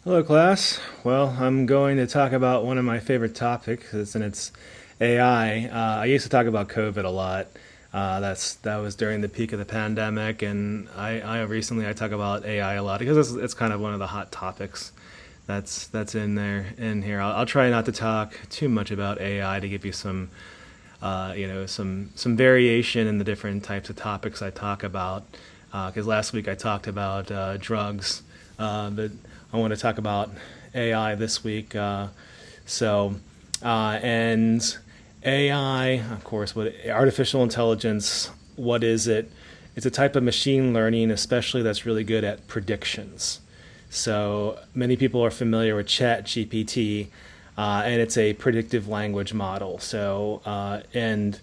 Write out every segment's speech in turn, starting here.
Hello, class. Well, I'm going to talk about one of my favorite topics, and it's AI. I used to talk about COVID a lot. That was during the peak of the pandemic, and I recently I talk about AI a lot because it's kind of one of the hot topics that's in here. I'll try not to talk too much about AI to give you some some variation in the different types of topics I talk about. Because last week I talked about drugs, but I want to talk about AI this week. And AI, of course, what artificial intelligence? What is it? It's a type of machine learning, especially that's really good at predictions. So many people are familiar with Chat GPT, and it's a predictive language model. And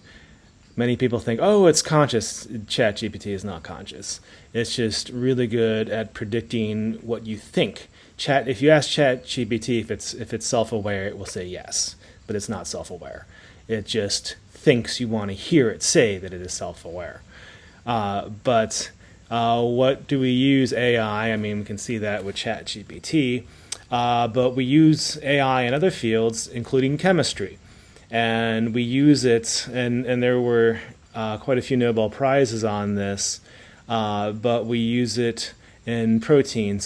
many people think, oh, it's conscious. Chat GPT is not conscious. It's just really good at predicting what you think. If you ask Chat GPT if it's self-aware, it will say yes, but it's not self-aware. It just thinks you want to hear it say that it is self-aware. But what do we use AI? I mean, we can see that with Chat GPT, but we use AI in other fields, including chemistry. And we use it, and there were quite a few Nobel Prizes on this, but we use it in protein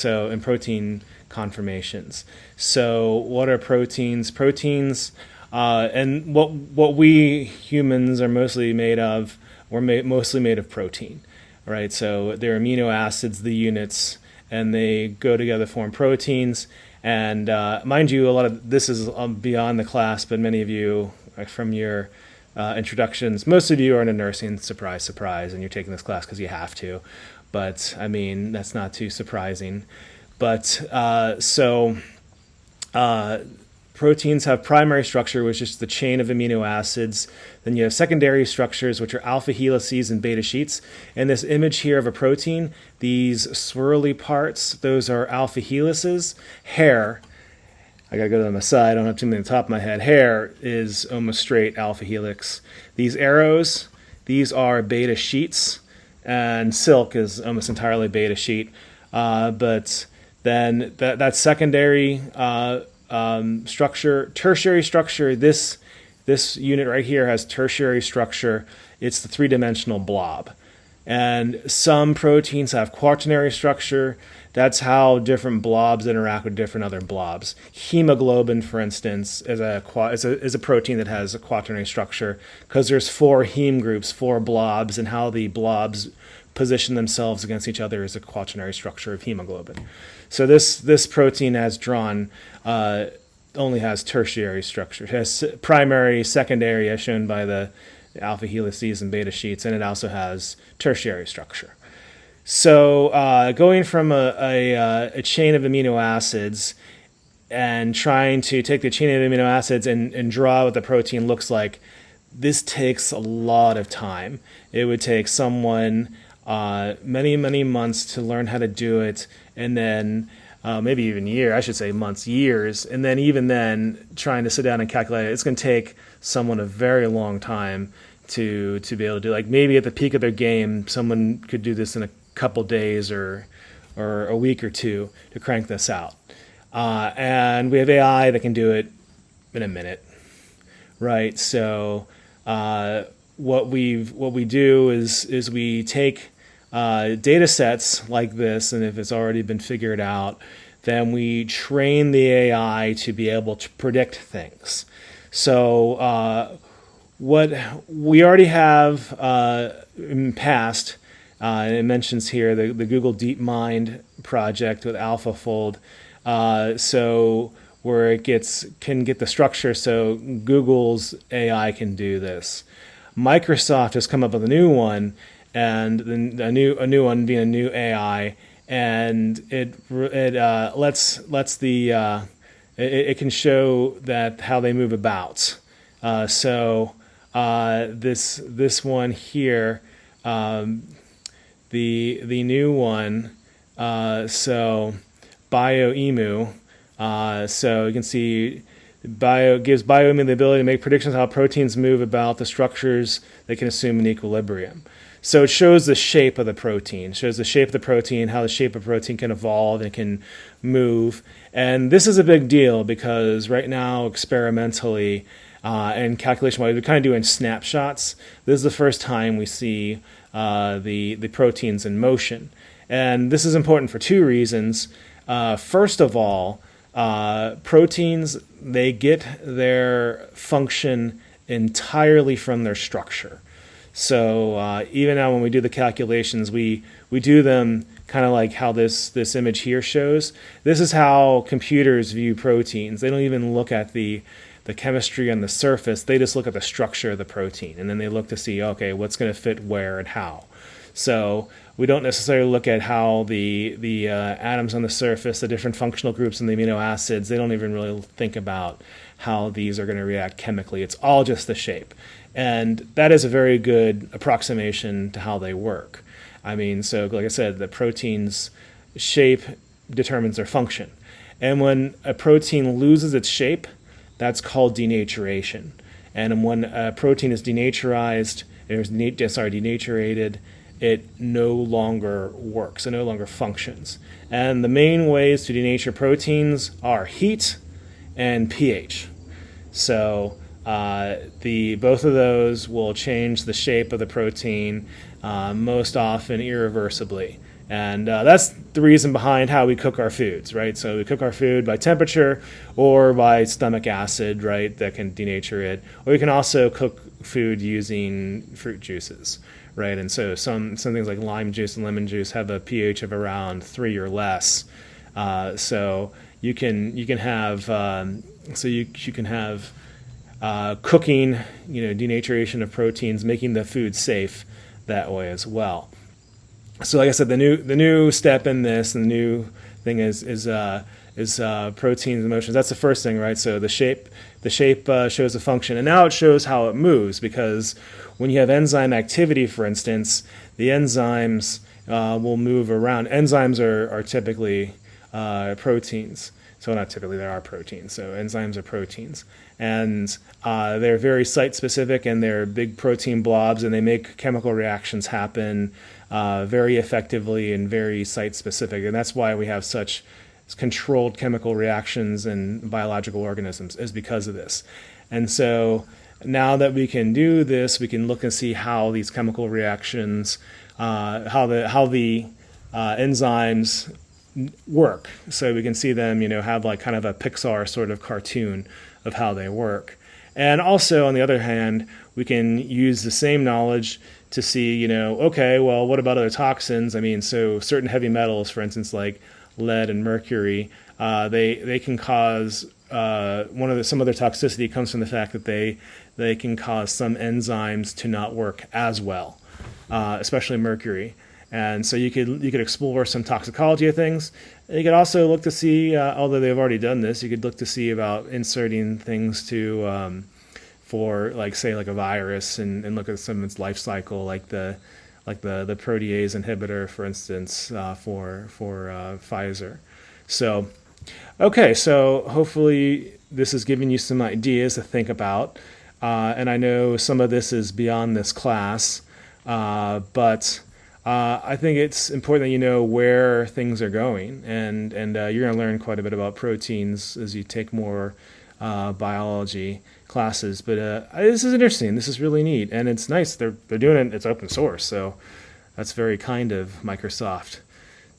conformations. So what are proteins? Proteins, and what we humans are mostly made of, mostly made of protein, right? So they're amino acids, the units, and they go together to form proteins. And mind you, a lot of this is beyond the class, but many of you, from your introductions, most of you are into nursing, surprise, surprise, and you're taking this class because you have to. But, I mean, that's not too surprising. But proteins have primary structure, which is the chain of amino acids. Then you have secondary structures, which are alpha helices and beta sheets. And this image here of a protein, these swirly parts, those are alpha helices. Hair, I gotta go to my side, I don't have too many on the top of my head. Hair is almost straight alpha helix. These arrows, these are beta sheets. And silk is almost entirely beta sheet. But then that secondary structure, tertiary structure, this unit right here has tertiary structure. It's the three-dimensional blob. And some proteins have quaternary structure. That's how different blobs interact with different other blobs. Hemoglobin, for instance, is a protein that has a quaternary structure because there's four heme groups, four blobs, and how the blobs position themselves against each other is a quaternary structure of hemoglobin. So this protein, as drawn, only has tertiary structure. It has primary, secondary, as shown by the alpha helices and beta sheets, and it also has tertiary structure. So going from a chain of amino acids and trying to take the chain of amino acids and draw what the protein looks like, this takes a lot of time. It would take someone many, many months to learn how to do it, and then maybe even years, and then even then trying to sit down and calculate it, it's going to take someone a very long time to be able to do. Like maybe at the peak of their game, someone could do this in a couple days or a week or two to crank this out. And we have AI that can do it in a minute, right? So what we do is we take data sets like this, and if it's already been figured out, then we train the AI to be able to predict things. So what we already have in the past, and it mentions here the Google DeepMind project with AlphaFold, so where it can get the structure, so Google's AI can do this. Microsoft has come up with a new one, and a new one being a new AI, and it can show that how they move about. This one here, the new one, so BioEmu, so you can see gives BioEmu the ability to make predictions how proteins move about the structures they can assume in equilibrium. So it shows the shape of the protein, shows the shape of the protein, how the shape of protein can evolve and can move. And this is a big deal because right now, experimentally and calculation-wise, we're kind of doing snapshots. This is the first time we see the proteins in motion. And this is important for two reasons. First of all, proteins, they get their function entirely from their structure. So even now when we do the calculations, we do them kind of like how this image here shows. This is how computers view proteins. They don't even look at the chemistry on the surface. They just look at the structure of the protein, and then they look to see, okay, what's going to fit where and how. So we don't necessarily look at how the atoms on the surface, the different functional groups and the amino acids, they don't even really think about how these are going to react chemically. It's all just the shape. And that is a very good approximation to how they work. I mean, so like I said, the protein's shape determines their function. And when a protein loses its shape, that's called denaturation. And when a protein is denaturized, denatured, it no longer works, it no longer functions. And the main ways to denature proteins are heat and pH. So both of those will change the shape of the protein, most often irreversibly. And that's the reason behind how we cook our foods, right? So we cook our food by temperature or by stomach acid, right, that can denature it. Or you can also cook food using fruit juices, right? And so some things like lime juice and lemon juice have a pH of around 3 or less. So you can have cooking, denaturation of proteins, making the food safe that way as well. So like I said, the new step in this, and the new thing is proteins and motions. That's the first thing, right? So the shape shows the function, and now it shows how it moves, because when you have enzyme activity, for instance, the enzymes will move around. Enzymes are typically proteins. So not typically, there are proteins. So enzymes are proteins. And they're very site-specific, and they're big protein blobs, and they make chemical reactions happen very effectively and very site-specific. And that's why we have such controlled chemical reactions in biological organisms, is because of this. And so now that we can do this, we can look and see how these chemical reactions, how the enzymes work. So we can see them, have like kind of a Pixar sort of cartoon of how they work. And also, on the other hand, we can use the same knowledge to see, okay, well, what about other toxins? I mean, so certain heavy metals, for instance, like lead and mercury, they can cause some of their toxicity comes from the fact that they can cause some enzymes to not work as well, especially mercury. And so you could explore some toxicology of things. You could also look to see, although they've already done this, you could look to see about inserting things for like a virus, and look at some of its life cycle, like the protease inhibitor, for instance, for Pfizer. So, okay, so hopefully this has given you some ideas to think about. And I know some of this is beyond this class, but I think it's important that you know where things are going, and you're going to learn quite a bit about proteins as you take more biology classes. But this is interesting. This is really neat, and it's nice. They're doing it. It's open source, so that's very kind of Microsoft.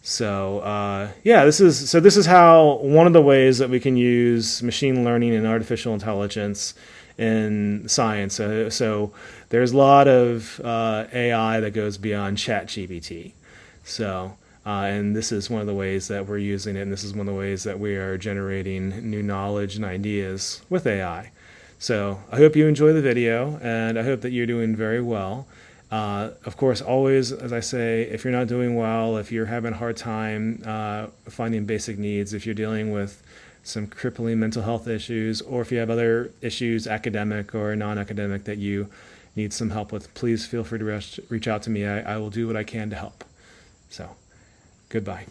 So this is how one of the ways that we can use machine learning and artificial intelligence in science. So there's a lot of AI that goes beyond ChatGPT. So and this is one of the ways that we're using it, and this is one of the ways that we are generating new knowledge and ideas with AI. So I hope you enjoy the video, and I hope that you're doing very well. Of course, always, as I say, if you're not doing well, if you're having a hard time finding basic needs, if you're dealing with some crippling mental health issues, or if you have other issues, academic or non-academic, that you need some help with, please feel free to reach out to me. I will do what I can to help. So, goodbye.